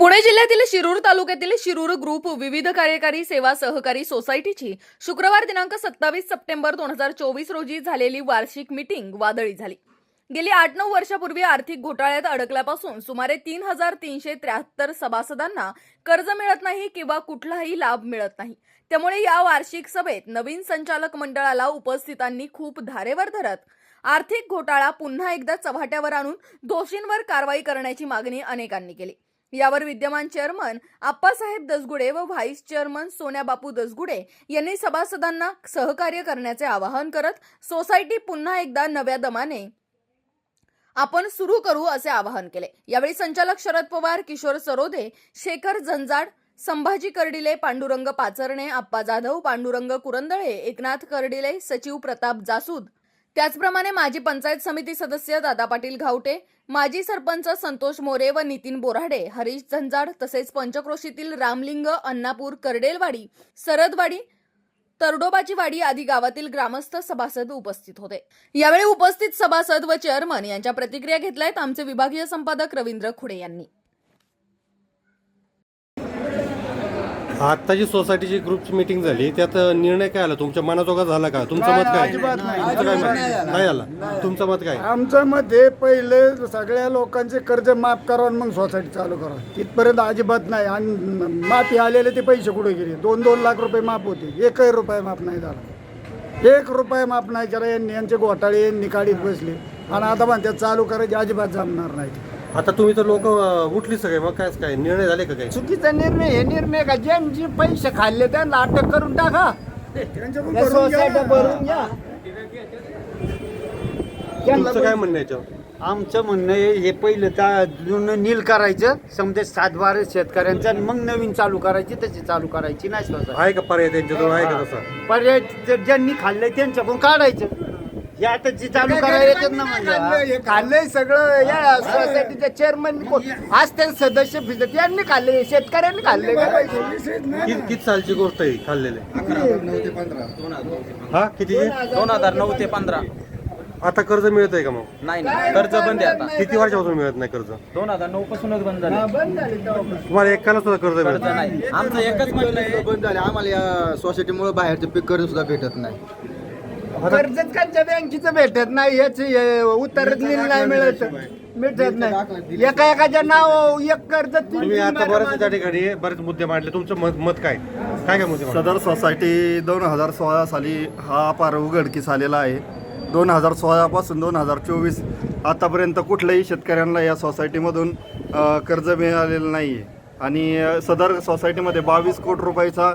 पुणे जिल्ह्यातील शिरूर तालुक्यातील शिरूर ग्रुप विविध कार्यकारी सेवा सहकारी सोसायटीची शुक्रवार दिनांक 27 सप्टेंबर 2024 रोजी झालेली वार्षिक मीटिंग वादळी झाली। गेली 8-9 वर्षापूर्वी आर्थिक घोटाळ्यात अडकल्यापासून सुमारे 3,373 सभासदांना कर्ज मिळत नाही किंवा कुठलाही लाभ मिळत नाही। त्यामुळे या वार्षिक सभेत नवीन संचालक मंडळाला उपस्थितांनी खूप धारेवर धरत आर्थिक घोटाळा पुन्हा एकदा चव्हाट्यावर आणून दोषींवर कारवाई करण्याची मागणी अनेकांनी केली। यावर विद्यमान चेअरमन आप्पासाहेब दसगुडे व व्हाईस चेअरमन सोन्याबापू दसगुडे यांनी सभासदांना सहकार्य करण्याचे आवाहन करत सोसायटी पुन्हा एकदा नव्या दमाने आपण सुरू करू असे आवाहन केले। यावेळी संचालक शरद पवार, किशोर सरोदे, शेखर झंजाड, संभाजी कर्डिले, पांडुरंग पाचरणे, आप्पा जाधव, पांडुरंग कुरंदळे, एकनाथ कर्डिले, सचिव प्रताप जासूद, त्याचप्रमाणे माजी पंचायत समिती सदस्य दादा पाटील घावटे, माजी सरपंच संतोष मोरे व नितीन बोराडे, हरीश झंजाड तसेच पंचक्रोशीतील रामलिंग, अन्नापूर, करडेलवाडी, सरदवाडी, तरडोबाची वाडी आदी गावातील ग्रामस्थ सभासद उपस्थित होते। यावेळी उपस्थित सभासद व चेअरमन यांच्या प्रतिक्रिया घेतल्यात आमचे विभागीय संपादक रवींद्र खुडे यांनी। आत्ताची सोसायटीची ग्रुप मीटिंग झाली, त्यात निर्णय काय आला? तुमच्या मनाजोगा झाला का? तुमचं मत काय? तुमचं काय मत? नाही आला. तुमचं मत काय? आमचं मत हे पहिले सगळ्या लोकांचे कर्ज माफ करा आणि मग सोसायटी चालू करा। तिथपर्यंत अजिबात नाही। आणि माफी आलेले ते पैसे कुठे गेले? 2-2 लाख रुपये माफ होते, 1 रुपया माफ नाही झाला। 1 रुपया माफ नाही करा। यांचे घोटाळे यांनी काढीत बसले आणि आता म्हणतात चालू करायचे, अजिबात जमणार नाही। आता तुम्ही तर लोक उठली सगळे, मग काय निर्णय झाले का? काही चुकीचा निर्णय हे निर्णय का? ज्यांचे पैसे खाल्ले त्यांना अटक करून टाका, सोसायटी भरून घ्या। तुमचं काय म्हणणं याच्यावर? आमचं म्हणणं हे पहिलं जुनं नील करायचं, समजा 7-12 शेतकऱ्यांचं, आणि मग नवीन चालू करायची, तशी चालू करायची नाही स्वतः। आहे का पर्याय त्यांच्याजवळ? आहे का तसा पर्याय? ज्यांनी खाल्लंय त्यांच्याकडून काढायचं, हे आता जी चालू करायचं ना म्हणजे खाल्लंय सगळं। या सोसायटीच्या चेअरमन असते सदस्य फिरत, यांनी खाल्ले, शेतकऱ्यांनी खाल्ले। किती सालची गोष्ट आहे खाल्लेले? 2009 किती? 2009 ते 15। आता कर्ज मिळतंय का? मग नाही कर्ज बंद आहे आता। किती वर्षापासून मिळत नाही कर्ज? 2009 पासूनच बंद झाले। तुम्हाला एकाला सुद्धा कर्ज मिळत नाही। आमचं एकच म्हटलं बंद झाले। आम्हाला या सोसायटीमुळे बाहेरचं पीक कर्ज सुद्धा भेटत नाही। कर्जच कांच्या बँकेचं भेटत नाही, याच उत्तर नाही भेटत नाही। एकाच्या नाव एक कर्ज तुम्ही आता बरेच त्या ठिकाणी बरेच मुद्दे मांडले, तुमचं मत काय काय मुद्दे मांडले? सदर सोसायटी 2016 साली हा अपार उघडकीस आलेला आहे। 2016 पासून 2024 आतापर्यंत कुठल्याही शेतकऱ्यांना या सोसायटीमधून कर्ज मिळालेलं नाही आहे। आणि सदर सोसायटीमध्ये 22 कोटी रुपयाचा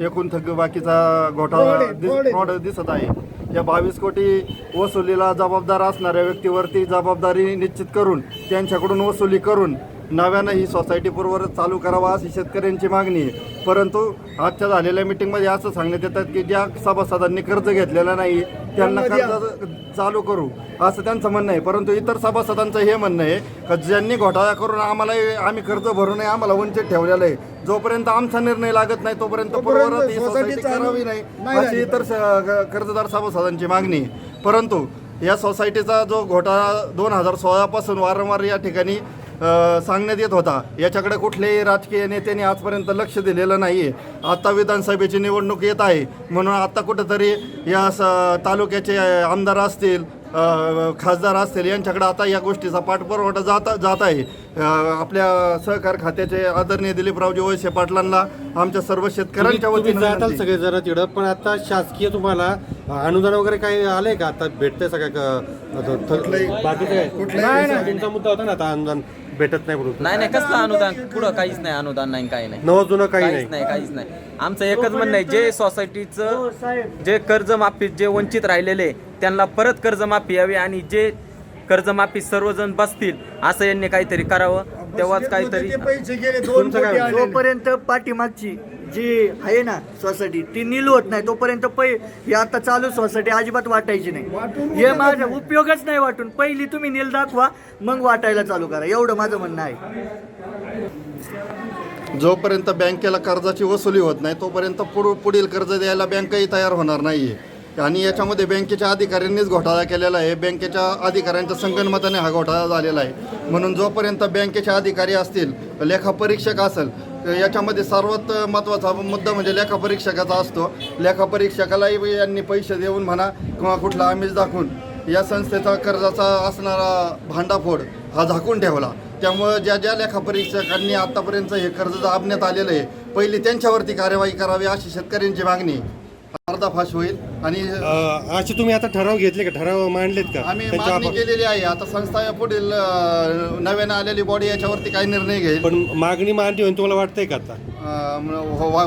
एकूण थकबाकीचा घोटाळा फ्रॉड दिसत आहे। या 22 कोटी वसुलीला जबाबदार असणाऱ्या व्यक्तीवरती जबाबदारी निश्चित करून त्यांच्याकडून वसुली करून नव्यानं ही सोसायटी पूर्ववत चालू करावा अशी शेतकऱ्यांची मागणी आहे। परंतु आजच्या झालेल्या मीटिंगमध्ये असं सांगण्यात येतात की ज्या सभासदांनी कर्ज घेतलेलं नाही त्यांना कर्ज चालू करू असं त्यांचं म्हणणं आहे। परंतु इतर सभासदांचं हे म्हणणं आहे की ज्यांनी घोटाळा करून आम्ही कर्ज भरू नये, आम्हाला वंचित ठेवलेलं आहे, जोपर्यंत आमचा निर्णय लागत नाही तोपर्यंत पूर्ववत ही सोसायटी करावी नाही अशी इतर कर्जदार सभासदांची मागणी आहे। परंतु या सोसायटीचा जो घोटाळा 2016 पासून वारंवार या ठिकाणी सांगण्यात येत होता, याच्याकडे कुठल्याही राजकीय नेत्यांनी आजपर्यंत लक्ष दिलेलं नाही आहे। आता विधानसभेची निवडणूक येत आहे म्हणून आता कुठंतरी या तालुक्याचे आमदार असतील, खासदार असतील, यांच्याकडे आता या गोष्टीचा पाठपुरावा जात आहे। आपल्या सहकार खात्याचे आदरणीय दिलीपरावजी वळसे पाटलांना आमच्या सर्व शेतकऱ्यांच्या वतीने जाताल सगळे जरा तिकडं, पण आता शासकीय तुम्हाला अनुदान वगैरे काही आलंय का? आता भेटतंय सगळ्या बाकीचं काय? तुमचा मुद्दा होता ना आता अनुदान भेटत नाही म्हणून। नाही कसलं अनुदान? पुढं काहीच नाही अनुदान, नाही काही नाही, नवं जुनं काही नाही, काहीच नाही। आमचं एकच म्हणणं आहे, जे सोसायटीचं जे कर्जमाफी जे वंचित राहिलेले त्यांना परत कर्जमाफी यावी आणि जे कर्जमाफी सर्वजण बसतील असं यांनी काहीतरी करावं, तेव्हाच काहीतरी पैसे गेले 2 कोटी आले। तोपर्यंत पाठीमागची जी आहे ना सोसायटी ती नील होत नाही तोपर्यंत ही आता चालू सोसायटी अजिबात वाटायची नाही। हे माझा उपयोगच नाही वाटून, पहिली तुम्ही नील दाखवा मग वाटायला चालू करा, एवढं माझं म्हणणं आहे। जोपर्यंत बँकेला कर्जाची वसुली होत नाही तोपर्यंत पुढील कर्ज द्यायला बँकही तयार होणार नाही आहे। आणि याच्यामध्ये बँकेच्या अधिकाऱ्यांनीच घोटाळा केलेला आहे. बँकेच्या अधिकाऱ्यांच्या संगनमताने हा घोटाळा झालेला आहे. म्हणून जोपर्यंत बँकेचे अधिकारी असतील, लेखापरीक्षक असेल, याच्यामध्ये सर्वात महत्त्वाचा मुद्दा म्हणजे लेखापरीक्षकाचा असतो. लेखापरीक्षकालाही यांनी पैसे देऊन म्हणा किंवा कुठला आमिष दाखवून या संस्थेचा कर्जाचा असणारा भांडाफोड हा झाकून ठेवला. त्यामुळं ज्या ज्या लेखापरीक्षकांनी आतापर्यंत हे कर्ज दाबण्यात आलेलं आहे, पहिली त्यांच्यावरती कार्यवाही करावी अशी शेतकऱ्यांची मागणी. अर्धाफाश होईल. आणि असे तुम्ही आता ठराव घेतले का, ठराव मांडलेत का? आम्ही त्यांच्या मागणी केलेली आहे. आता संस्था या पुढील नव्यानं आलेली बॉडी याच्यावरती काही निर्णय घेईल. पण मागणी मांडली होईल तुम्हाला वाटतंय का आता?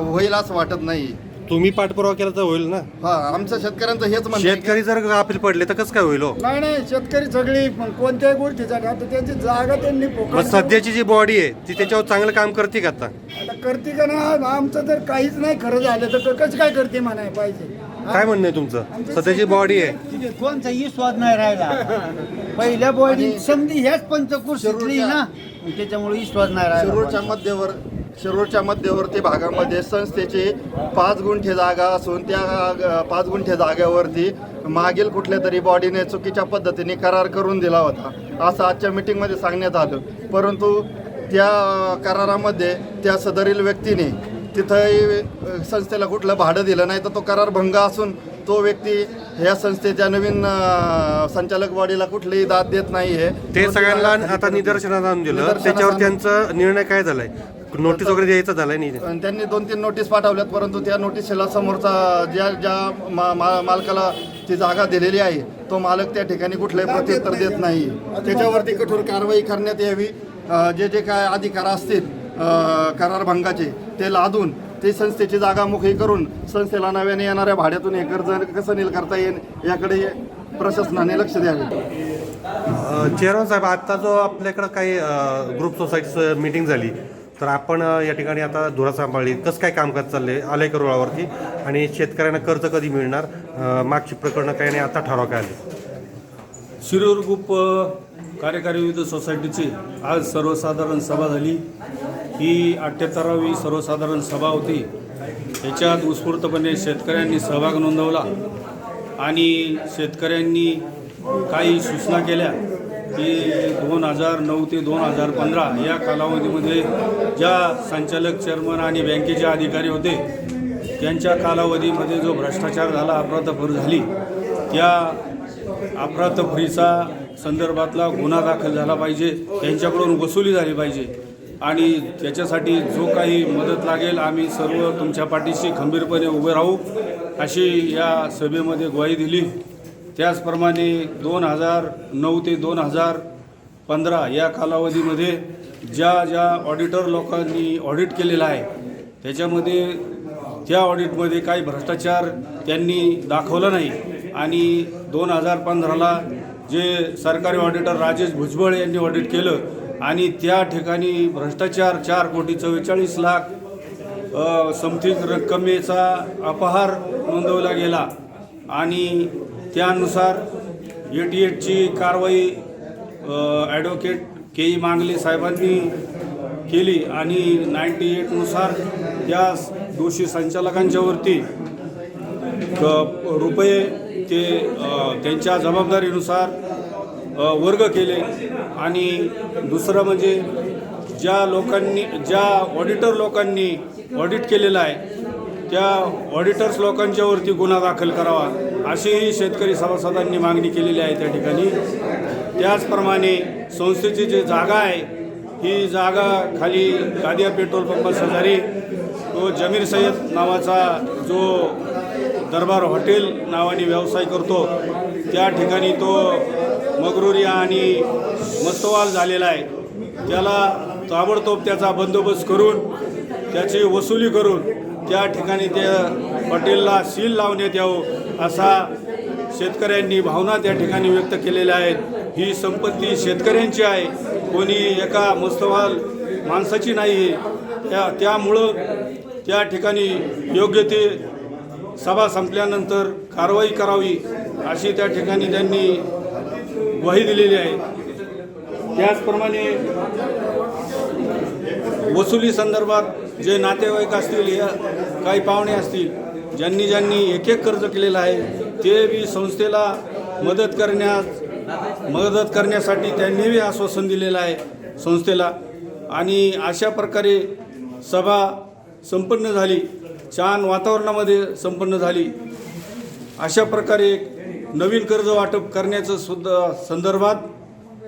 होईल असं वाटत नाही. तुम्ही पाठपुरावा केला तर होईल ना? हा, आमचं शेतकऱ्यांचं हेच म्हणणं आहे की शेतकरी जर अपील पडले तर कसं काय होईल हो? नाही शेतकरी सगळी कोणत्याही गोष्टीसाठी आता त्यांची जागा त्यांनी मग पोकळ सध्याची जी बॉडी आहे ती त्याच्यावर चांगलं काम करते का आता? आता करते का ना, आमचं जर काहीच नाही खरं झालं तर कसं काय करते म्हणाय पाहिजे. काय म्हणणं आहे तुमचं? सध्याची बॉडी आहे, कोणताही स्वाद नाही राहिला. पहिल्या बॉडी समधी ह्याच पंचकृषीतली ना, त्याच्यामुळे विश्वास नाही राहिला. शिरूरच्या मध्यवर्ती भागामध्ये संस्थेची 5 गुंठे जागा असून त्या 5 गुंठे जागेवरती मागील कुठल्या तरी बॉडीने चुकीच्या पद्धतीने करार करून दिला होता असं आजच्या मीटिंगमध्ये सांगण्यात आलं. परंतु त्या करारामध्ये त्या सदरील व्यक्तीने तिथंही संस्थेला कुठलं भाडं दिलं नाही, तर तो करार भंग असून तो व्यक्ती ह्या संस्थेच्या नवीन संचालक बॉडीला कुठलीही दाद देत नाही आहे. ते सगळ्यांना आता निदर्शनात आणून दिलं. त्याच्यावर त्यांचा निर्णय काय झालाय? नोटीस वगैरे द्यायचा झालाय नाही? आणि त्यांनी 2-3 नोटीस पाठवल्यात, परंतु त्या नोटीसला समोरचा ज्या मालकाला ती जागा दिलेली आहे तो मालक त्या ठिकाणी कुठलंही प्रत्युत्तर देत नाही. त्याच्यावरती कठोर कारवाई करण्यात यावी. जे काय अधिकार असतील करार भंगाचे ते लादून ते संस्थेची जागा मोकळी करून संस्थेला नव्याने येणाऱ्या भाड्यातून हे कर्ज कसं नील करता येईल याकडे प्रशासनाने लक्ष द्यावे. चेअरमन साहेब, आता जो आपल्याकडं काही ग्रुप सोसायटीचं मीटिंग झाली, तर आपण या ठिकाणी आता धुरा सांभाळली, कसं काय कामकाज चाललंय आलेकर रोडावरती, आणि शेतकऱ्यांना कर्ज कधी मिळणार, मागची प्रकरणं काय आणि आता ठराव काय आले? शिरूर ग्रुप कार्यकारी विविध सोसायटीची आज सर्वसाधारण सभा झाली. ही 78वी सर्वसाधारण सभा होती. याच्यात उत्स्फूर्तपणे शेतकऱ्यांनी सहभाग नोंदवला आणि शेतकऱ्यांनी काही सूचना केल्या की 2009 ते 2015 या कालावधीमध्ये ज्या संचालक, चेअरमन आणि बँकेचे अधिकारी होते त्यांच्या कालावधीमध्ये जो भ्रष्टाचार झाला, अफरातफर झाली, त्या अफरातफरीचा संदर्भातला गुन्हा दाखल झाला पाहिजे, त्यांच्याकडून वसुली झाली पाहिजे आणि त्याच्यासाठी जो काही मदत लागेल आम्ही सर्व तुमच्या पाठीशी खंबीरपणे उभे राहू अशी या सभेमध्ये ग्वाही दिली. त्याचप्रमाणे 2009 ते 2015 या कालावधीमध्ये ज्या ऑडिटर लोकांनी ऑडिट केलेलं आहे त्याच्यामध्ये त्या ऑडिटमध्ये काही भ्रष्टाचार त्यांनी दाखवला नाही आणि 2015ला जे सरकारी ऑडिटर राजेश भुजबळ यांनी ऑडिट केलं आणि त्या ठिकाणी भ्रष्टाचार 4,44,00,000 समथिंग रक्कमेचा अपहार नोंदवला गेला आणि त्यानुसार 88ची कारवाई ॲडव्होकेट के.ई. मांगले साहेबांनी केली आणि 98नुसार त्या दोषी संचालकांच्यावरती रुपये ते त्यांच्या जबाबदारीनुसार वर्ग केले. आणि दुसरं म्हणजे ज्या ऑडिटर लोकांनी ऑडिट केलेलं आहे त्या ऑडिटर्स लोकांच्यावरती गुन्हा दाखल करावा अशीही शेतकरी सभासदांनी मागणी केलेली आहे त्या ठिकाणी. त्याचप्रमाणे संस्थेची जी जागा आहे ही जागा खाली कादिया पेट्रोल पंपाशेजारी तो जमीर सय्यद नावाचा जो दरबार हॉटेल नावाने व्यवसाय करतो त्या ठिकाणी तो मगरुरिया आणि मस्तवाल झालेला आहे. त्याला ताबडतोब त्याचा बंदोबस्त करून त्याची वसुली करून त्या ठिकाणी त्या हॉटेलला सील लावण्यात यावं असा शेतकऱ्यांनी भावना त्या ठिकाणी व्यक्त केलेल्या आहेत. ही संपत्ती शेतकऱ्यांची आहे, कोणी एका मस्तवाल माणसाची नाही आहे. त्यामुळं त्या ठिकाणी योग्य ते सभा संपल्यानंतर कारवाई करावी अशी त्या ठिकाणी त्यांनी ग्वाही दिलेली आहे. त्याचप्रमाणे वसुली संदर्भात जे नातेवाईक असतील या काही पाहुणे असतील ज्यांनी ज्यांनी एक एक कर्ज केलेलं आहे ते बी संस्थेला मदत करण्यासाठी त्यांनी बी आश्वासन दिलेलं आहे संस्थेला. आणि अशा प्रकारे सभा संपन्न झाली, छान वातावरणामध्ये संपन्न झाली. अशा प्रकारे नवीन कर्ज वाटप करण्याचं सुद्धा संदर्भात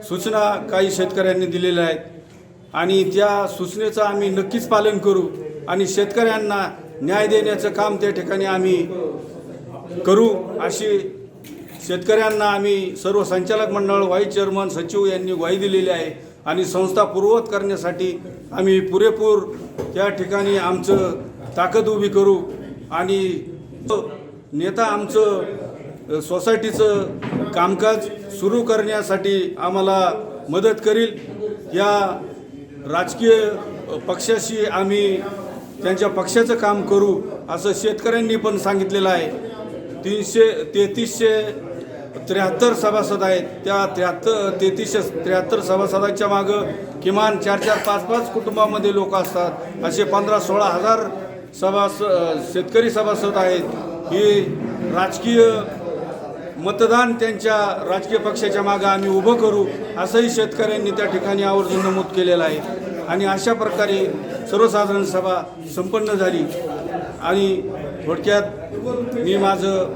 सूचना काही शेतकऱ्यांनी दिलेल्या आहेत आणि त्या सूचनेचं आम्ही नक्कीच पालन करू आणि शेतकऱ्यांना न्याय देण्याचं काम त्या ठिकाणी आम्ही करू अशी शेतकऱ्यांना आम्ही सर्व संचालक मंडळ, व्हाईस चेअरमन, सचिव यांनी ग्वाही दिलेली आहे. आणि संस्था पूर्ववत करण्यासाठी आम्ही पुरेपूर त्या ठिकाणी आमचं ताकद उभी करू आणि नेता आमचं सोसायटीचं कामकाज सुरू करण्यासाठी आम्हाला मदत करील. या राजकीय पक्षाशी आम्ही त्यांच्या पक्षाचं काम करू असं शेतकऱ्यांनी पण सांगितलेलं आहे. 373 सभासद आहेत. त्या 373 सभासदांच्या मागं किमान 4-4, 5-5 कुटुंबामध्ये लोक असतात. असे 15-16 हजार शेतकरी सभासद आहेत. ही राजकीय मतदान त्यांच्या राजकीय पक्षाच्या मागं आम्ही उभं करू असंही शेतकऱ्यांनी त्या ठिकाणी आवर्जून नमूद केलेलं आहे. आणि अशा प्रकारे सर्वसाधारण सभा संपन्न झाली आणि थोडक्यात मी माझं